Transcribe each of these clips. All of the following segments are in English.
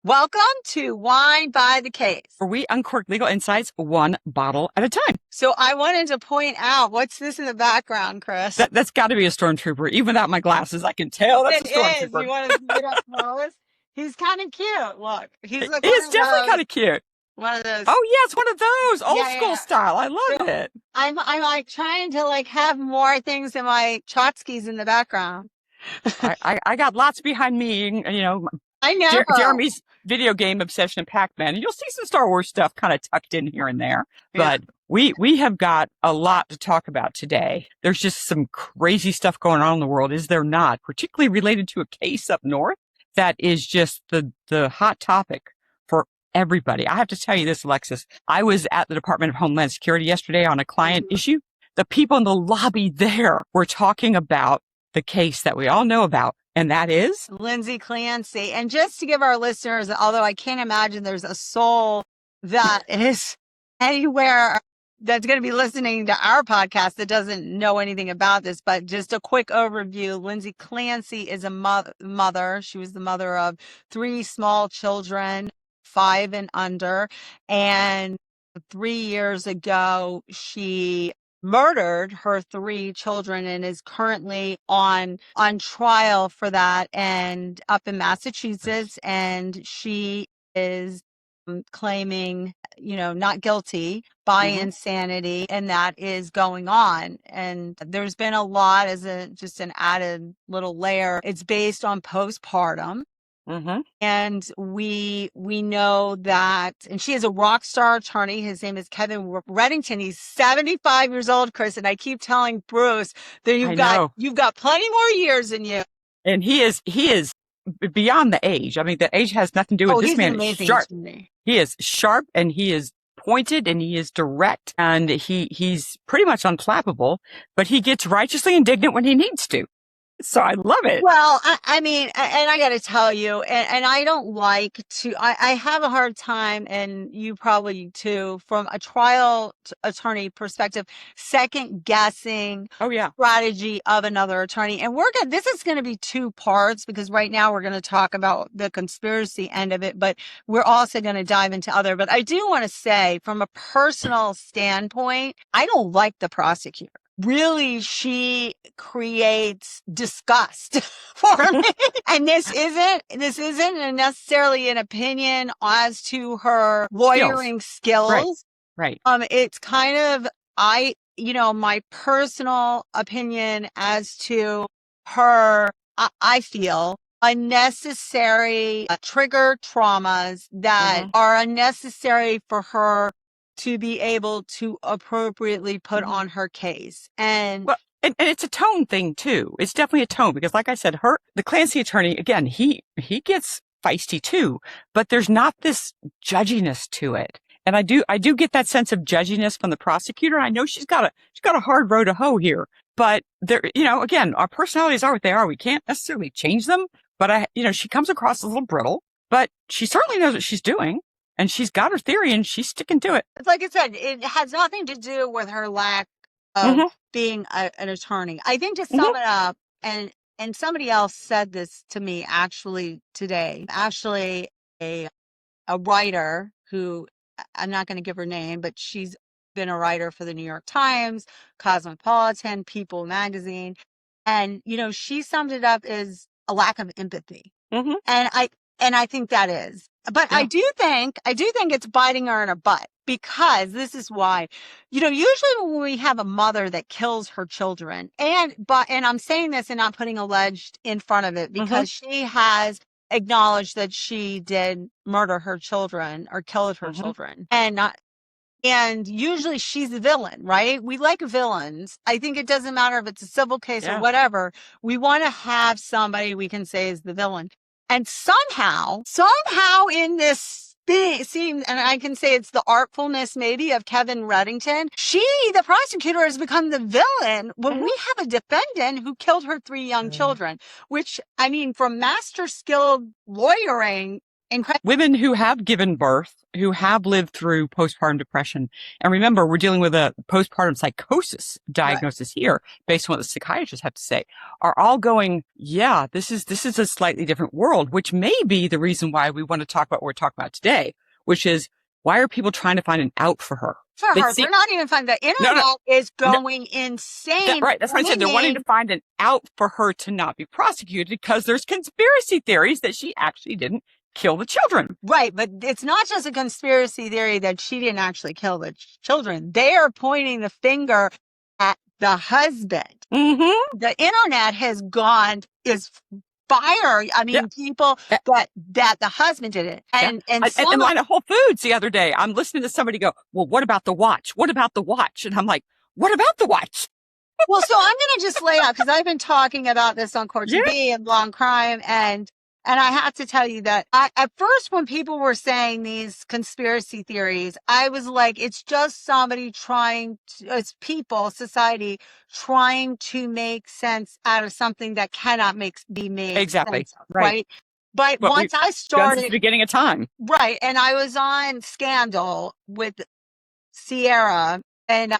Welcome to Wine by the Case, where we uncork legal insights one bottle at a time. So I wanted to point out, what's this in the background, Chris? That's got to be a stormtrooper. Even without my glasses, I can tell that's a stormtrooper. You want to see it up close? He's kind of cute. Look, he's like He's definitely kind of cute. One of those. Oh yeah, it's one of those old school style. I love it. I'm like trying to have more things than my tchotchkes in the background. I got lots behind me. You know, I know Jeremy's video game obsession and Pac-Man, and you'll see some Star Wars stuff kind of tucked in here and there. But we have got a lot to talk about today. There's just some crazy stuff going on in the world, is there not? Particularly related to a case up north that is just the hot topic for everybody. I have to tell you this, Alexis. I was at the Department of Homeland Security yesterday on a client issue. The people in the lobby there were talking about the case that we all know about, and that is Lindsay Clancy. And just to give our listeners, although I can't imagine there's a soul that is anywhere that's going to be listening to our podcast that doesn't know anything about this, but just a quick overview. Lindsay Clancy is a mother. She was the mother of 3 small children, 5 and under. And 3 years ago, she murdered her 3 children and is currently on trial for that, and up in Massachusetts. And she is claiming, not guilty by insanity, and that is going on. And there's been a lot as just an added little layer. It's based on postpartum. And we know that, and she is a rock star attorney. His name is Kevin Reddington. He's 75 years old, Chris. And I keep telling Bruce that you've got plenty more years in you. And he is beyond the age. I mean, the age has nothing to do with this man. He's sharp. amazing. He is sharp, and he is pointed, and he is direct, and he's pretty much unflappable, but he gets righteously indignant when he needs to. So I love it. Well, I mean, and I got to tell you, and I don't like to, I have a hard time, and you probably too, from a trial attorney perspective, second guessing strategy of another attorney. And this is going to be 2 parts, because right now we're going to talk about the conspiracy end of it, but we're also going to dive into other. But I do want to say, from a personal standpoint, I don't like the prosecutor. Really, she creates disgust for me. And this isn't necessarily an opinion as to her lawyering skills. Right. It's kind of, my personal opinion as to her, I feel, unnecessary trigger traumas that are unnecessary for her to be able to appropriately put on her case. And it's a tone thing too. It's definitely a tone, because like I said, the Clancy attorney, again, he gets feisty too, but there's not this judginess to it. And I do get that sense of judginess from the prosecutor. I know she's got a hard row to hoe here, but there, again, our personalities are what they are. We can't necessarily change them, but she comes across a little brittle, but she certainly knows what she's doing. And she's got her theory, and she's sticking to it. Like I said, it has nothing to do with her lack of being an attorney. I think, to sum it up, and somebody else said this to me actually today. Actually, a writer who, I'm not going to give her name, but she's been a writer for the New York Times, Cosmopolitan, People magazine. And, she summed it up as a lack of empathy. And I think that is. But I do think it's biting her in her butt, because this is why, usually when we have a mother that kills her children, and I'm saying this and not putting alleged in front of it, because she has acknowledged that she did murder her children or killed her children, and usually she's the villain, right? We like villains. I think it doesn't matter if it's a civil case or whatever. We want to have somebody we can say is the villain. And somehow in this thing, and I can say it's the artfulness maybe of Kevin Reddington, the prosecutor, has become the villain when we have a defendant who killed her 3 young children, which, I mean, from master skilled lawyering, women who have given birth, who have lived through postpartum depression. And remember, we're dealing with a postpartum psychosis diagnosis here, based on what the psychiatrists have to say, are all going, yeah, this is a slightly different world, which may be the reason why we want to talk about what we're talking about today, which is, why are people trying to find an out for her? They're not even finding the internet is going insane. Right. That's what I said. They're wanting to find an out for her to not be prosecuted because there's conspiracy theories that she actually didn't kill the children. Right. But it's not just a conspiracy theory that she didn't actually kill the children. They are pointing the finger at the husband. Mm-hmm. The internet is fire. I mean, people that the husband did it. And line at Whole Foods the other day, I'm listening to somebody go, well, what about the watch? What about the watch? And I'm like, what about the watch? Well, so I'm going to just lay out, because I've been talking about this on Court TV and Blonde Crime, and I have to tell you that at first, when people were saying these conspiracy theories, I was like, it's just somebody it's people, society, trying to make sense out of something that cannot be made sense of, right? But once I started... Since the beginning of time. Right. And I was on Scandal with Sierra, and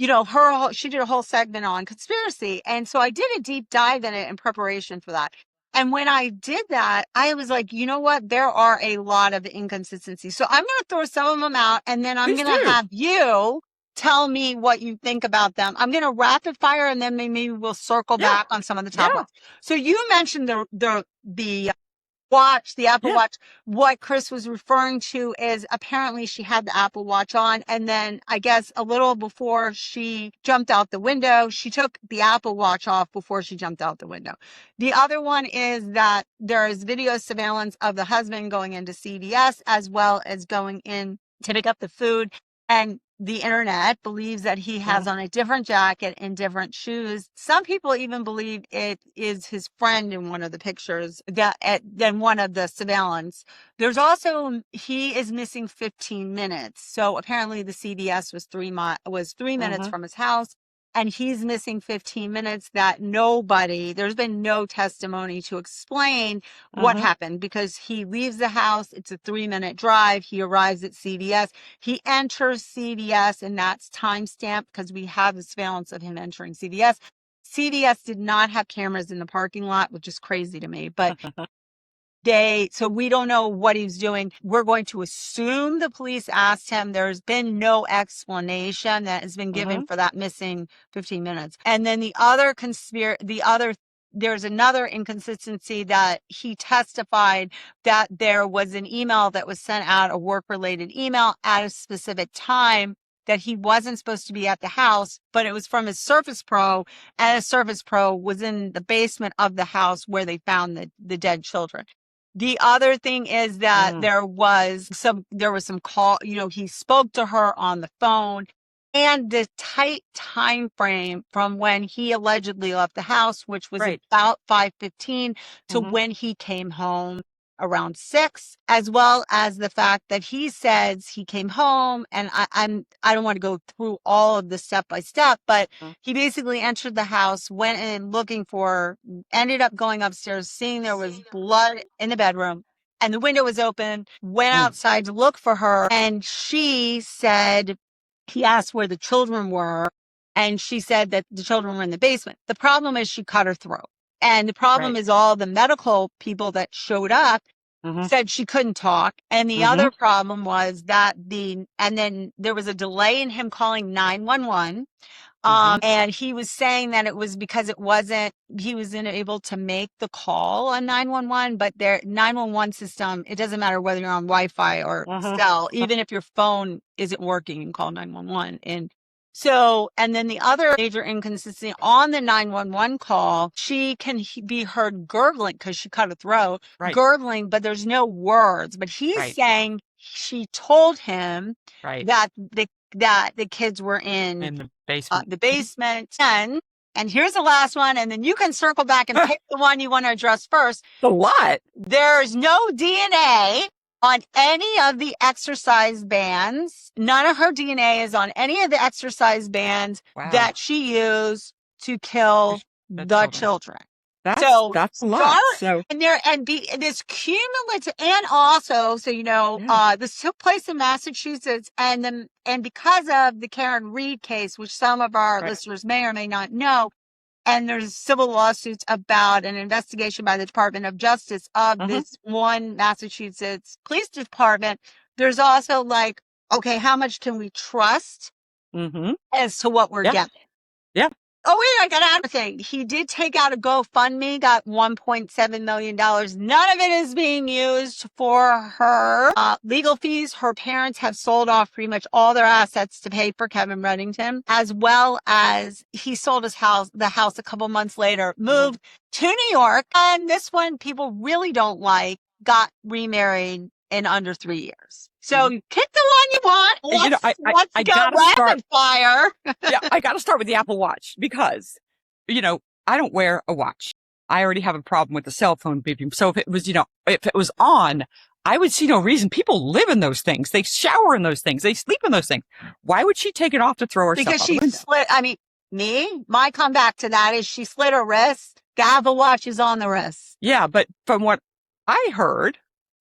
she did a whole segment on conspiracy. And so I did a deep dive in it in preparation for that. And when I did that, I was like, you know what? There are a lot of inconsistencies. So I'm going to throw some of them out, and then I'm going to have you tell me what you think about them. I'm going to rapid fire, and then maybe we'll circle back on some of the top ones. So you mentioned the watch, the Apple Watch. What Chris was referring to is apparently she had the Apple Watch on, and then I guess a little before she jumped out the window, she took the Apple Watch off before she jumped out the window. The other one is that there is video surveillance of the husband going into CVS as well as going in to pick up the food, and the internet believes that he has on a different jacket and different shoes. Some people even believe it is his friend in one of the pictures than one of the surveillance. There's also, he is missing 15 minutes. So apparently the CVS was 3 minutes from his house, and he's missing 15 minutes that there's been no testimony to explain what happened, because he leaves the house. It's a 3-minute drive. He arrives at CVS. He enters CVS, and that's timestamped because we have the surveillance of him entering CVS. CVS did not have cameras in the parking lot, which is crazy to me, but so we don't know what he's doing. We're going to assume the police asked him. There's been no explanation that has been given for that missing 15 minutes. And then there's another inconsistency that he testified that there was an email that was sent out, a work-related email at a specific time, that he wasn't supposed to be at the house, but it was from his Surface Pro, and his Surface Pro was in the basement of the house where they found the dead children. The other thing is that there was some call, he spoke to her on the phone, and the tight time frame from when he allegedly left the house, which was about 5:15 to when he came home around 6, as well as the fact that he says he came home, and I don't want to go through all of the step by step, but he basically entered the house, went in ended up going upstairs, seeing there was blood in the bedroom, and the window was open, went outside to look for her, and she said, he asked where the children were, and she said that the children were in the basement. The problem is she cut her throat. And the problem is all the medical people that showed up said she couldn't talk. And the other problem was that and then there was a delay in him calling 911. And he was saying that it was because he wasn't able to make the call on 911, but their 911 system, it doesn't matter whether you're on Wi-Fi or cell, even if your phone isn't working, you can call 911. And then the other major inconsistency on the 911 call, she can be heard gurgling because she cut her throat, gurgling, but there's no words. But he's saying she told him that the kids were in the basement. The basement. And here's the last one, and then you can circle back and pick the one you want to address first. A lot. There's no DNA on any of the exercise bands. None of her DNA is on any of the exercise bands that she used to kill the children. That's So, a so lot. I, So and there, and be this cumulative, and also, so, yeah. this took place in Massachusetts, and because of the Karen Reed case, which some of our Right. listeners may or may not know, and there's civil lawsuits about an investigation by the Department of Justice of this one Massachusetts police department. There's also like, okay, how much can we trust as to what we're Yeah. getting? Yeah. Oh, wait, I got another thing. He did take out a GoFundMe, got $1.7 million. None of it is being used for her legal fees. Her parents have sold off pretty much all their assets to pay for Kevin Reddington, as well as he sold the house a couple months later, moved to New York. And this one people really don't like, got remarried in under 3 years. So you pick the one you want. Let's go rapid fire. Yeah, I got to start with the Apple Watch because, I don't wear a watch. I already have a problem with the cell phone beeping. So if it was on, I would see no reason. People live in those things. They shower in those things. They sleep in those things. Why would she take it off to throw herself because out the window? My comeback to that is she slit her wrist. The Apple Watch is on the wrist. Yeah, but from what I heard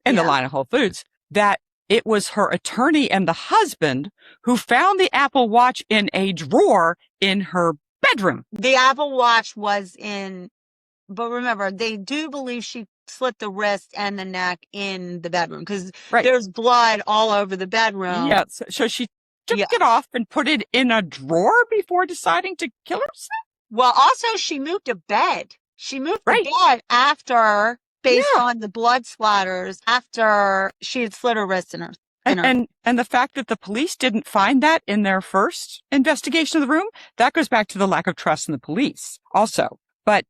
in the line of Whole Foods, that it was her attorney and the husband who found the Apple Watch in a drawer in her bedroom. The Apple Watch was but remember, they do believe she slit the wrist and the neck in the bedroom because there's blood all over the bedroom. Yeah, so she took it off and put it in a drawer before deciding to kill herself? Well, also, she moved a bed. She moved the bed after... based on the blood splatters after she had slit her wrist in her. And the fact that the police didn't find that in their first investigation of the room, that goes back to the lack of trust in the police also. But,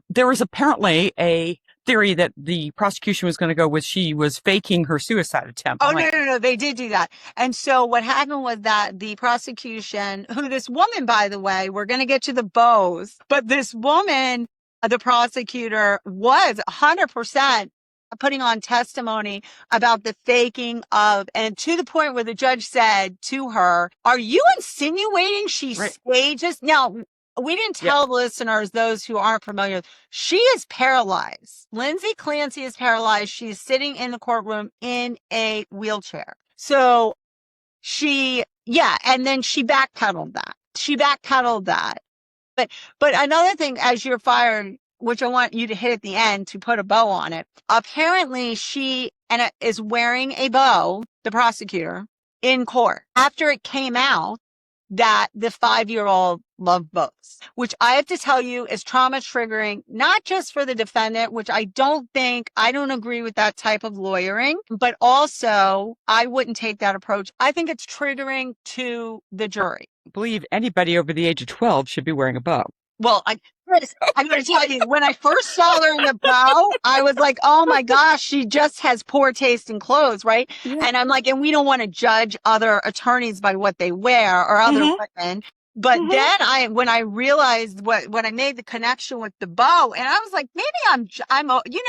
there was apparently a theory that the prosecution was going to go with she was faking her suicide attempt. Oh, no. They did do that. And so what happened was that the prosecution, who this woman, by the way, we're going to get to the bows, but this woman... the prosecutor was 100% putting on testimony about the faking of, and to the point where the judge said to her, "Are you insinuating she stages?" Now, we didn't tell listeners, those who aren't familiar, she is paralyzed. Lindsay Clancy is paralyzed. She's sitting in the courtroom in a wheelchair. So and then she backpedaled that. But another thing, as you're fired, which I want you to hit at the end to put a bow on it. Apparently she is wearing a bow, the prosecutor, in court after it came out that the 5-year-old loved bows, which I have to tell you is trauma triggering, not just for the defendant, which I don't agree with that type of lawyering, but also I wouldn't take that approach. I think it's triggering to the jury. I believe anybody over the age of 12 should be wearing a bow. Well, I'm going to tell you, when I first saw her in the bow, I was like, oh my gosh, she just has poor taste in clothes, right? Yeah. And I'm like, and we don't want to judge other attorneys by what they wear or other women. But then when I realized when I made the connection with the bow, and I was like, maybe I'm, you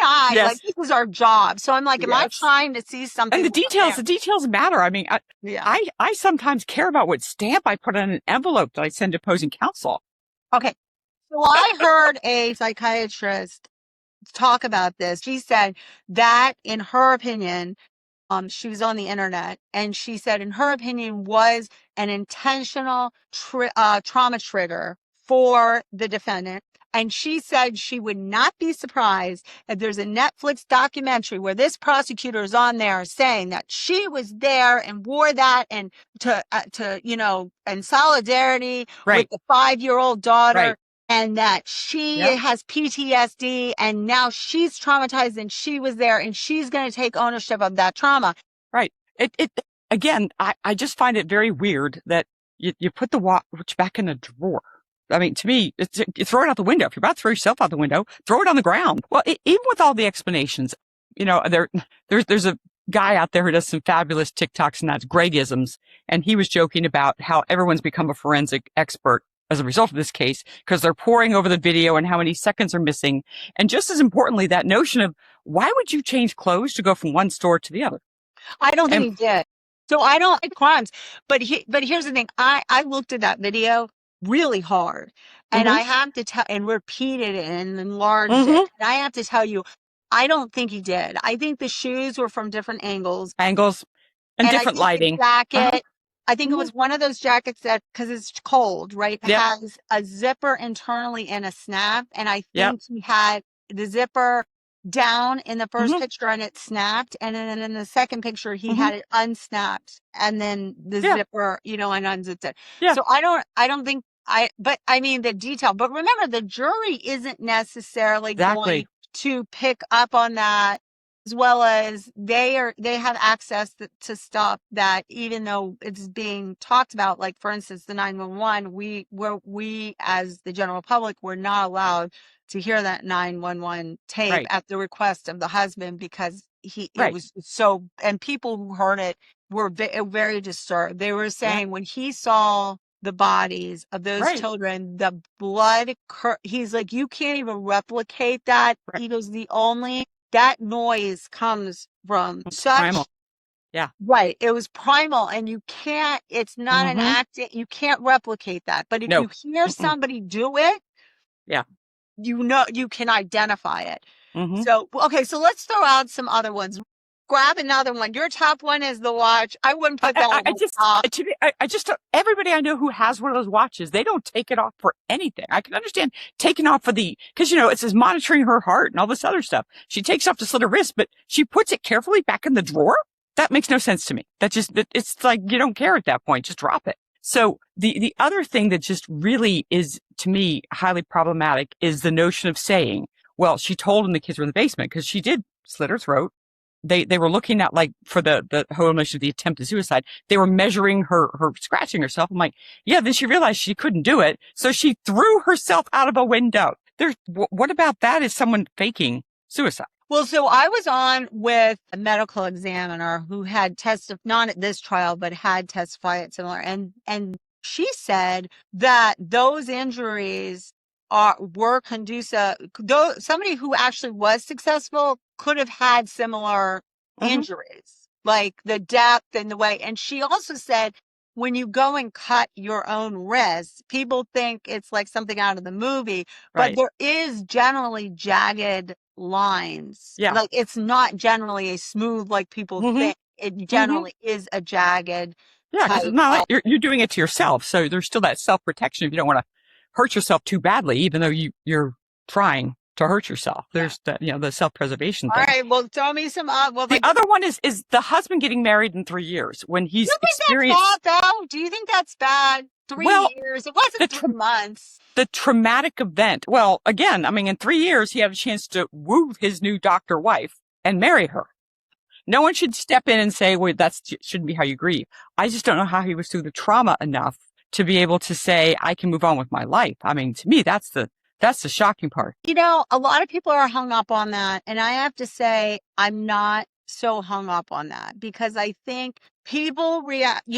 and I, like, this is our job. So I'm like, am I trying to see something? And the details matter. I mean, I sometimes care about what stamp I put on an envelope that I send to opposing counsel. Okay. So I heard a psychiatrist talk about this. She said that, in her opinion, she was on the internet, and she said, in her opinion, was an intentional trauma trigger for the defendant. And she said she would not be surprised if there's a Netflix documentary where this prosecutor is on there saying that she was there and wore that and in solidarity with the 5-year-old daughter. Right. And that she has PTSD and now she's traumatized and she was there and she's going to take ownership of that trauma. Right. Again, I just find it very weird that you put the watch back in a drawer. I mean, to me, you throw it out the window. If you're about to throw yourself out the window, throw it on the ground. Well, even with all the explanations, there's a guy out there who does some fabulous TikToks, and that's Gregisms. And he was joking about how everyone's become a forensic expert as a result of this case, because they're poring over the video and how many seconds are missing. And just as importantly, that notion of why would you change clothes to go from one store to the other? I don't think he did. So I don't like crimes. But here's the thing. I looked at that video. really hard. And Mm-hmm. I have to tell, and repeated it and enlarged Mm-hmm. it. And I have to tell you, I don't think he did. I think the shoes were from different angles. Angles and And I different think the lighting. Uh-huh. jacket, I think it Mm-hmm. was one of those jackets that, because it's cold, right, Yep. has a zipper internally and a snap. And I Yep. think he had the zipper down in the first Mm-hmm. picture and it snapped. And then in the second picture, he Mm-hmm. had it unsnapped and then the Yeah. zipper, and unzipped it. Yeah. So I don't think but I mean the detail. But remember, the jury isn't necessarily going Exactly. to pick up on that, as well as they have access to stuff that, even though it's being talked about, like for instance the 911, we as the general public were not allowed to hear that 911 tape Right. at the request of the husband, because it Right. was so, and people who heard it were very disturbed. They were Yeah. saying when he saw the bodies of those Right. children, the blood, he's like, you can't even replicate that. Right. He goes, that noise comes from Primal. such, Yeah. right. It was primal, and it's not an Mm-hmm. act. You can't replicate that. But if No. you hear Mm-mm. somebody do it, Yeah. you can identify it. Mm-hmm. So, okay, so let's throw out some other ones. Grab another one. Your top one is the watch. I wouldn't put that at my top. I just, everybody I know who has one of those watches, they don't take it off for anything. I can understand taking off for because, it says monitoring her heart and all this other stuff. She takes off to slit her wrist, but she puts it carefully back in the drawer. That makes no sense to me. It's like, you don't care at that point. Just drop it. So the other thing that just really is, to me, highly problematic is the notion of saying, well, she told him the kids were in the basement, because she did slit her throat. They were looking at, like, for the whole notion of the attempted suicide, they were measuring her scratching herself. I'm like, yeah, then she realized she couldn't do it. So she threw herself out of a window. What about that is someone faking suicide? Well, so I was on with a medical examiner who had testified, not at this trial, but had testified at similar. And she said that those injuries were conducive. Though somebody who actually was successful could have had similar Mm-hmm. injuries, like the depth and the way. And she also said, when you go and cut your own wrist, people think it's like something out of the movie, but Right. there is generally jagged lines. Yeah. Like, it's not generally a smooth, like people Mm-hmm. think. It generally is a jagged Yeah, because type it's not of. like you're doing it to yourself. So there's still that self-protection if you don't want to hurt yourself too badly, even though you're trying to hurt yourself. There's that, the self-preservation All thing. right, well, tell me some. The other one is the husband getting married in 3 years when he's Do you think experienced. that's bad, though? Do you think that's bad? 3 Well, years. It wasn't 3 months. The traumatic event. Well, again, I mean, in 3 years, he had a chance to woo his new doctor wife and marry her. No one should step in and say, well, that shouldn't be how you grieve. I just don't know how he was through the trauma enough to be able to say, I can move on with my life. I mean, to me, that's the shocking part. A lot of people are hung up on that. And I have to say, I'm not so hung up on that, because I think people react,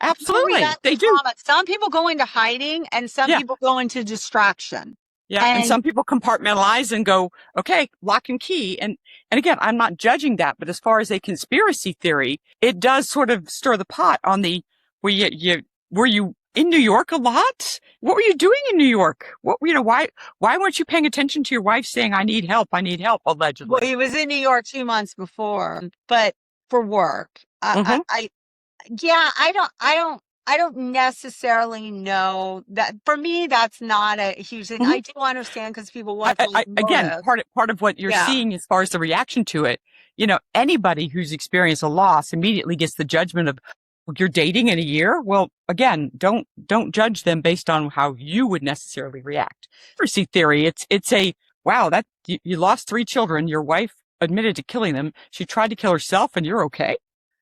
Absolutely. react They to do. trauma. Some people go into hiding, and some Yeah. people go into distraction. Yeah. And some people compartmentalize and go, okay, lock and key. And again, I'm not judging that, but as far as a conspiracy theory, it does sort of stir the pot on were you in New York a lot? What were you doing in New York? Why weren't you paying attention to your wife saying, I need help, allegedly? Well, he was in New York 2 months before, but for work. Mm-hmm. I don't necessarily know that. For me, that's not a huge thing. Mm-hmm. I do understand, because people want to again, part of what you're seeing as far as the reaction to it, anybody who's experienced a loss immediately gets the judgment of, you're dating in a year. Well, again, don't judge them based on how you would necessarily react. Conspiracy theory, it's a, wow, that you lost 3 children. Your wife admitted to killing them. She tried to kill herself, and you're okay.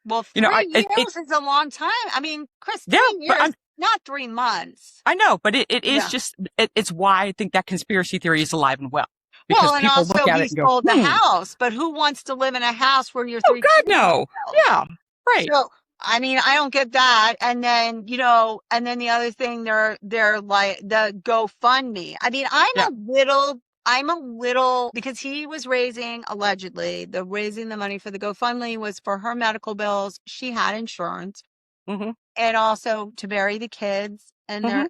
Well, 3 years is a long time. I mean, Chris, 3 years, not 3 months. I know, but it is just, it's why I think that conspiracy theory is alive and well. Because and people also look at it and go, sold the house, but who wants to live in a house where you're 3 Oh, God, no. Yeah, right. So, I mean, I don't get that. And then, and then the other thing, they're like the GoFundMe. I mean, I'm a little, because he was allegedly, raising the money for the GoFundMe was for her medical bills. She had insurance, mm-hmm. and also to bury the kids. And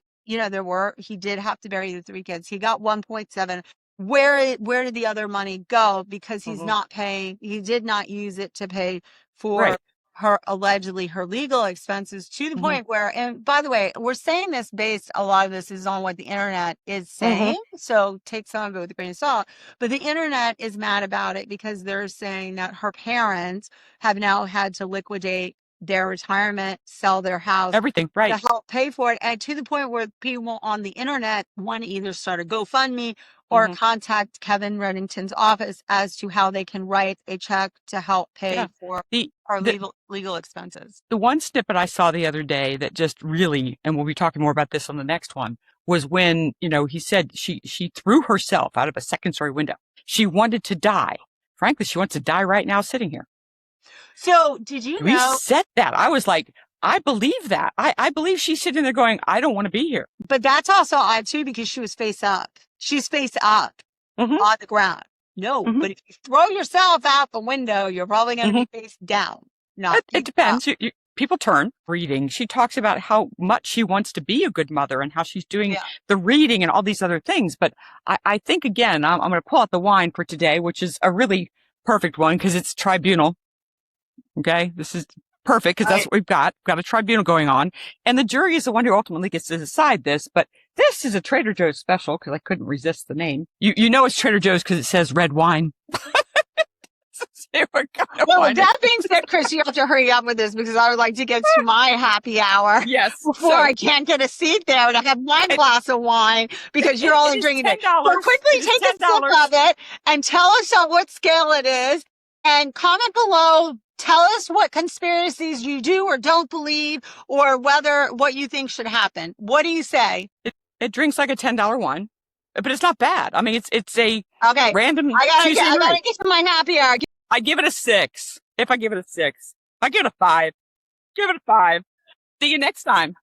he did have to bury the 3 kids. He got 1.7. Where did the other money go? Because he's not paying. He did not use it to pay for allegedly her legal expenses, to the point where, and by the way, we're saying this a lot of this is on what the internet is saying. So take some of it with a grain of salt, but the internet is mad about it because they're saying that her parents have now had to liquidate their retirement, sell their house, everything, to help pay for it. And to the point where people on the internet want to either start a GoFundMe or contact Kevin Reddington's office as to how they can write a check to help pay for our legal expenses. The one snippet I saw the other day that just really, and we'll be talking more about this on the next one, was when, he said she threw herself out of a second-story window. She wanted to die. Frankly, she wants to die right now sitting here. So did you know? We said that. I was like, I believe that. I believe she's sitting there going, I don't want to be here. But that's also odd too, because she was face up. She's face up on the ground. No, but if you throw yourself out the window, you're probably going to be face down. It depends. People turn reading. She talks about how much she wants to be a good mother and how she's doing the reading and all these other things. But I think, again, I'm going to pull out the wine for today, which is a really perfect one because it's tribunal. Okay, this is perfect because that's what we've got. We've got a tribunal going on, and the jury is the one who ultimately gets to decide this. But this is a Trader Joe's special because I couldn't resist the name. You know it's Trader Joe's because it says red wine. Well, with that being said, Chris, you have to hurry up with this because I would like to get to my happy hour. Yes. Before I can't get a seat there to have my glass of wine because you're only drinking it. So quickly take a sip of it and tell us on what scale it is, and comment below. Tell us what conspiracies you do or don't believe, or what you think should happen. What do you say? It drinks like a $10 wine, but it's not bad. I mean, it's a random. I gotta get to my happy hour. I give it a 6. If I give it a 6, I give it a 5. Give it a 5. See you next time.